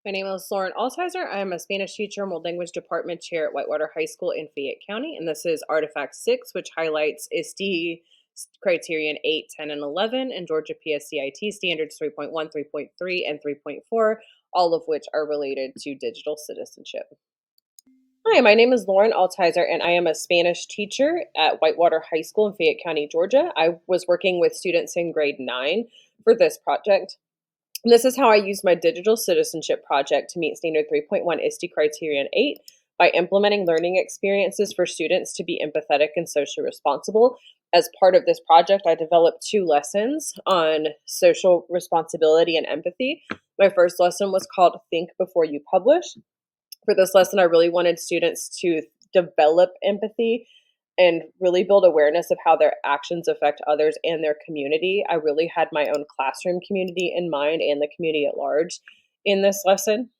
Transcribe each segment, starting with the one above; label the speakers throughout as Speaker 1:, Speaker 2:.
Speaker 1: My name is Lauren Altizer. I am a Spanish teacher and World Language Department Chair at Whitewater High School in Fayette County. And this is Artifact 6, which highlights ISTE Criterion 8, 10, and 11, and Georgia PSCIT Standards 3.1, 3.3, and 3.4, all of which are related to digital citizenship. Hi, my name is Lauren Altizer, and I am a Spanish teacher at Whitewater High School in Fayette County, Georgia. I was working with students in grade 9 for this project. And this is how I use my digital citizenship project to meet Standard 3.1 ISTE Criterion 8 by implementing learning experiences for students to be empathetic and socially responsible. As part of this project, I developed 2 lessons on social responsibility and empathy. My first lesson was called Think Before You Publish. For this lesson, I really wanted students to develop empathy and really build awareness of how their actions affect others and their community. I really had my own classroom community in mind and the community at large in this lesson.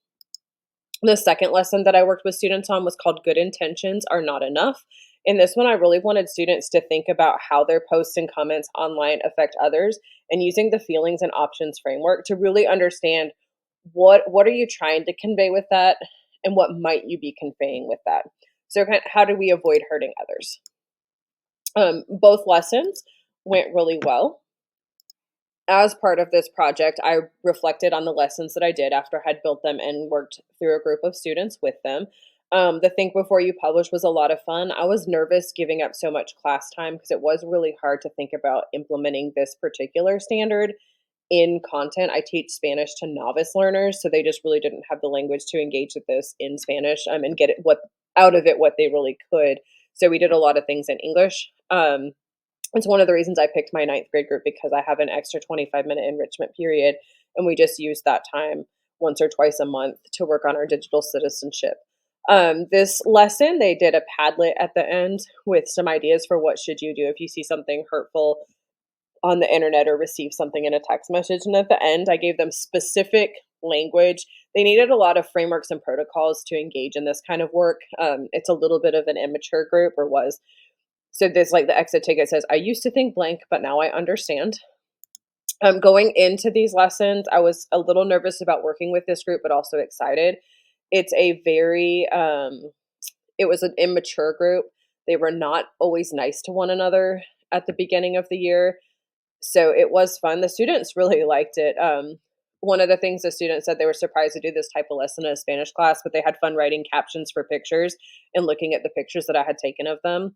Speaker 1: The second lesson that I worked with students on was called Good Intentions Are Not Enough. In this one, I really wanted students to think about how their posts and comments online affect others and using the feelings and options framework to really understand what are you trying to convey with that and what might you be conveying with that. So how do we avoid hurting others? Both lessons went really well. As part of this project, I reflected on the lessons that I did after I had built them and worked through a group of students with them. The Think Before You Publish was a lot of fun. I was nervous giving up so much class time because it was really hard to think about implementing this particular standard in content. I teach Spanish to novice learners, so they just really didn't have the language to engage with this in Spanish and get it what out of it what they really could. So we did a lot of things in English. It's one of the reasons I picked my ninth grade group because I have an extra 25-minute enrichment period, and we just use that time once or twice a month to work on our digital citizenship. This lesson, they did a Padlet at the end with some ideas for what should you do if you see something hurtful on the internet or receive something in a text message. And at the end, I gave them specific language. They needed a lot of frameworks and protocols to engage in this kind of work. It's a little bit of an immature group, or was. So this, like the exit ticket says, I used to think blank, but now I understand. Going into these lessons, I was a little nervous about working with this group, but also excited. It's a very, it was an immature group. They were not always nice to one another at the beginning of the year. So it was fun. The students really liked it. One of the things the students said, they were surprised to do this type of lesson in a Spanish class, but they had fun writing captions for pictures and looking at the pictures that I had taken of them.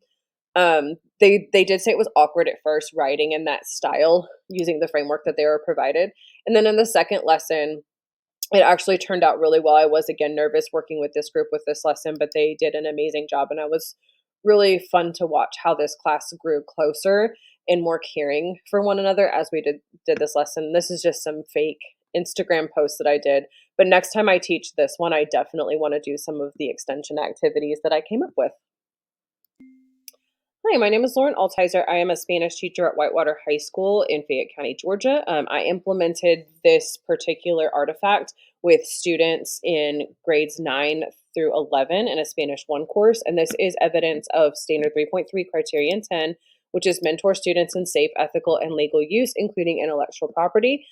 Speaker 1: They did say it was awkward at first writing in that style using the framework that they were provided. And then in the second lesson, it actually turned out really well. I was again nervous working with this group with this lesson, but they did an amazing job, and I was really fun to watch how this class grew closer and more caring for one another as we did this lesson. This is just some fake Instagram posts that I did, but next time I teach this one, I definitely want to do some of the extension activities that I came up with. Hi, my name is Lauren Altizer. I am a Spanish teacher at Whitewater High School in Fayette County, Georgia. I implemented this particular artifact with students in grades 9 through 11 in a Spanish 1 course, and this is evidence of Standard 3.3 Criterion 10, which is mentor students in safe, ethical, and legal use, including intellectual property.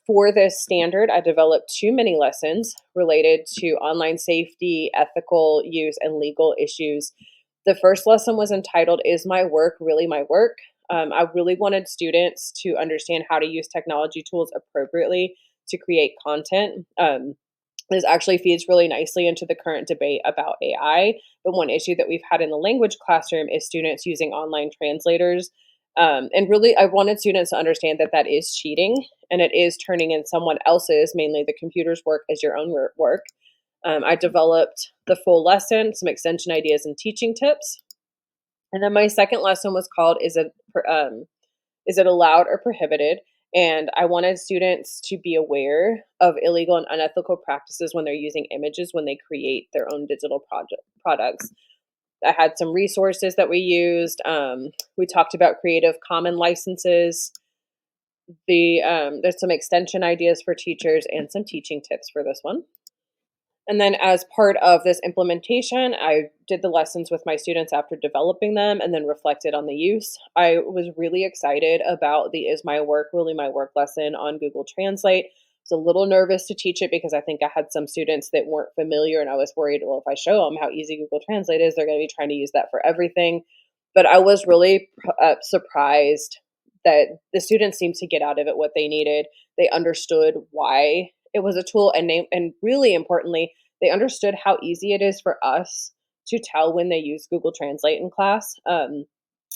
Speaker 1: For this standard, I developed 2 mini lessons related to online safety, ethical use, and legal issues. The first lesson was entitled, Is My Work Really My Work? I really wanted students to understand how to use technology tools appropriately to create content. This actually feeds really nicely into the current debate about AI. But one issue that we've had in the language classroom is students using online translators. And really, I wanted students to understand that that is cheating and it is turning in someone else's, mainly the computer's work, as your own work. I developed the full lesson, some extension ideas and teaching tips. And then my second lesson was called is it allowed or prohibited? And I wanted students to be aware of illegal and unethical practices when they're using images when they create their own digital products. I had some resources that we used. We talked about Creative Commons licenses. There's some extension ideas for teachers and some teaching tips for this one. And then as part of this implementation, I did the lessons with my students after developing them and then reflected on the use. I was really excited about the Is My Work Really My Work lesson on Google Translate. was a little nervous to teach it because I think I had some students that weren't familiar, and I was worried, well, if I show them how easy Google Translate is, they're going to be trying to use that for everything. But I was really surprised that the students seemed to get out of it what they needed. They understood why it was a tool, and really importantly, they understood how easy it is for us to tell when they use Google Translate in class.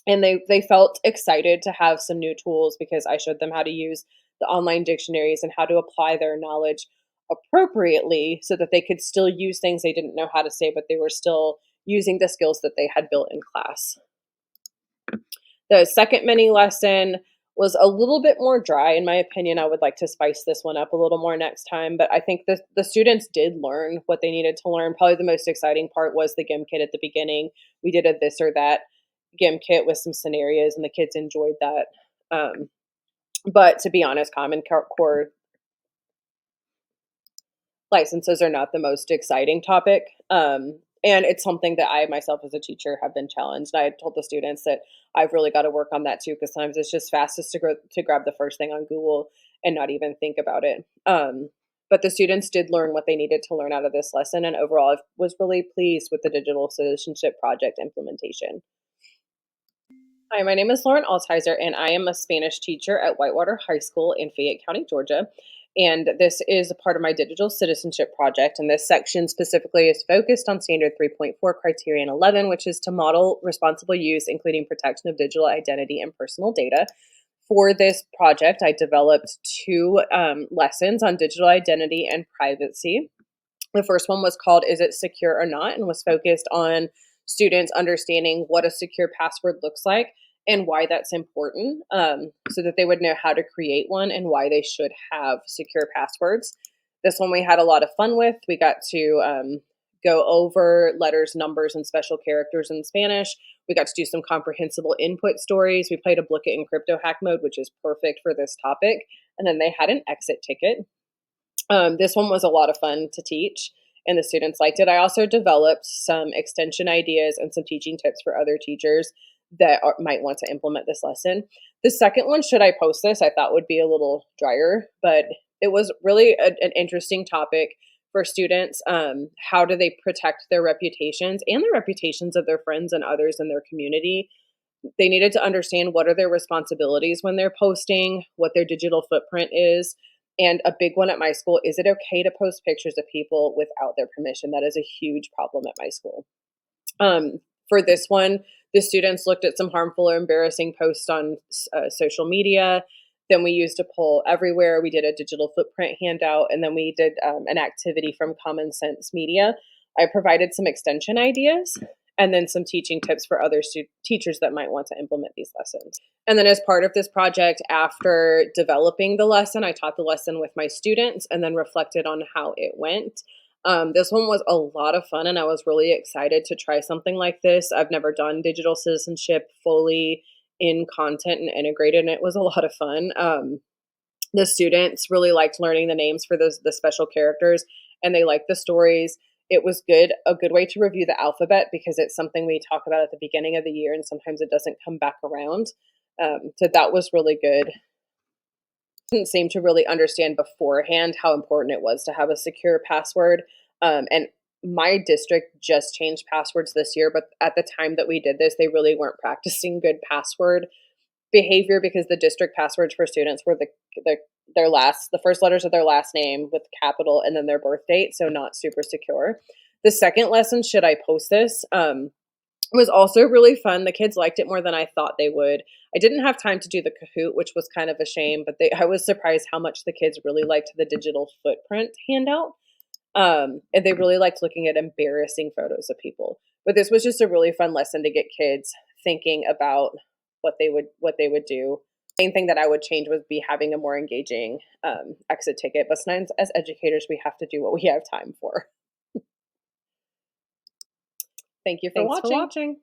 Speaker 1: And they felt excited to have some new tools because I showed them how to use the online dictionaries and how to apply their knowledge appropriately so that they could still use things they didn't know how to say, but they were still using the skills that they had built in class. The second mini lesson was a little bit more dry, in my opinion. I would like to spice this one up a little more next time, but I think the students did learn what they needed to learn. Probably the most exciting part was the GIM kit at the beginning. We did a this or that GIM kit with some scenarios, and the kids enjoyed that. But to be honest, Common Core licenses are not the most exciting topic. And it's something that I myself as a teacher have been challenged. I told the students that I've really got to work on that too, because sometimes it's just fastest to grab the first thing on Google and not even think about it. But the students did learn what they needed to learn out of this lesson, and overall, I was really pleased with the digital citizenship project implementation. Hi, my name is Lauren Altizer, and I am a Spanish teacher at Whitewater High School in Fayette County, Georgia. And this is a part of my digital citizenship project. And this section specifically is focused on Standard 3.4 Criterion 11, which is to model responsible use, including protection of digital identity and personal data. For this project, I developed two lessons on digital identity and privacy. The first one was called Is It Secure or Not? And was focused on students understanding what a secure password looks like and why that's important, so that they would know how to create one and why they should have secure passwords. This one we had a lot of fun with. We got to go over letters, numbers, and special characters in Spanish. We got to do some comprehensible input stories. We played a Book It in Crypto Hack mode, which is perfect for this topic. And then they had an exit ticket. This one was a lot of fun to teach, and the students liked it. I also developed some extension ideas and some teaching tips for other teachers that might want to implement this lesson. The second one, should I post this, I thought would be a little drier, but it was really an interesting topic for students. How do they protect their reputations and the reputations of their friends and others in their community? They needed to understand what are their responsibilities when they're posting, what their digital footprint is. And a big one at my school, is it okay to post pictures of people without their permission? That is a huge problem at my school. For this one, the students looked at some harmful or embarrassing posts on social media. Then we used a poll everywhere. We did a digital footprint handout, and then we did an activity from Common Sense Media. I provided some extension ideas and then some teaching tips for other teachers that might want to implement these lessons. And then as part of this project, after developing the lesson, I taught the lesson with my students and then reflected on how it went. This one was a lot of fun, and I was really excited to try something like this. I've never done digital citizenship fully in content and integrated, and it was a lot of fun. The students really liked learning the names for the special characters, and they liked the stories. It was a good way to review the alphabet because it's something we talk about at the beginning of the year, and sometimes it doesn't come back around. So that was really good. Didn't seem to really understand beforehand how important it was to have a secure password. And my district just changed passwords this year, but at the time that we did this, they really weren't practicing good password behavior because the district passwords for students were the first letters of their last name with capital and then their birth date, so not super secure. The second lesson, should I post this? Was also really fun. The kids liked it more than I thought they would. I didn't have time to do the Kahoot, which was kind of a shame, but I was surprised how much the kids really liked the digital footprint handout. And they really liked looking at embarrassing photos of people. But this was just a really fun lesson to get kids thinking about what they would do. Main thing that I would change would be having a more engaging exit ticket. But sometimes as educators, we have to do what we have time for. Thank you for
Speaker 2: Thanks for
Speaker 1: watching.
Speaker 2: watching.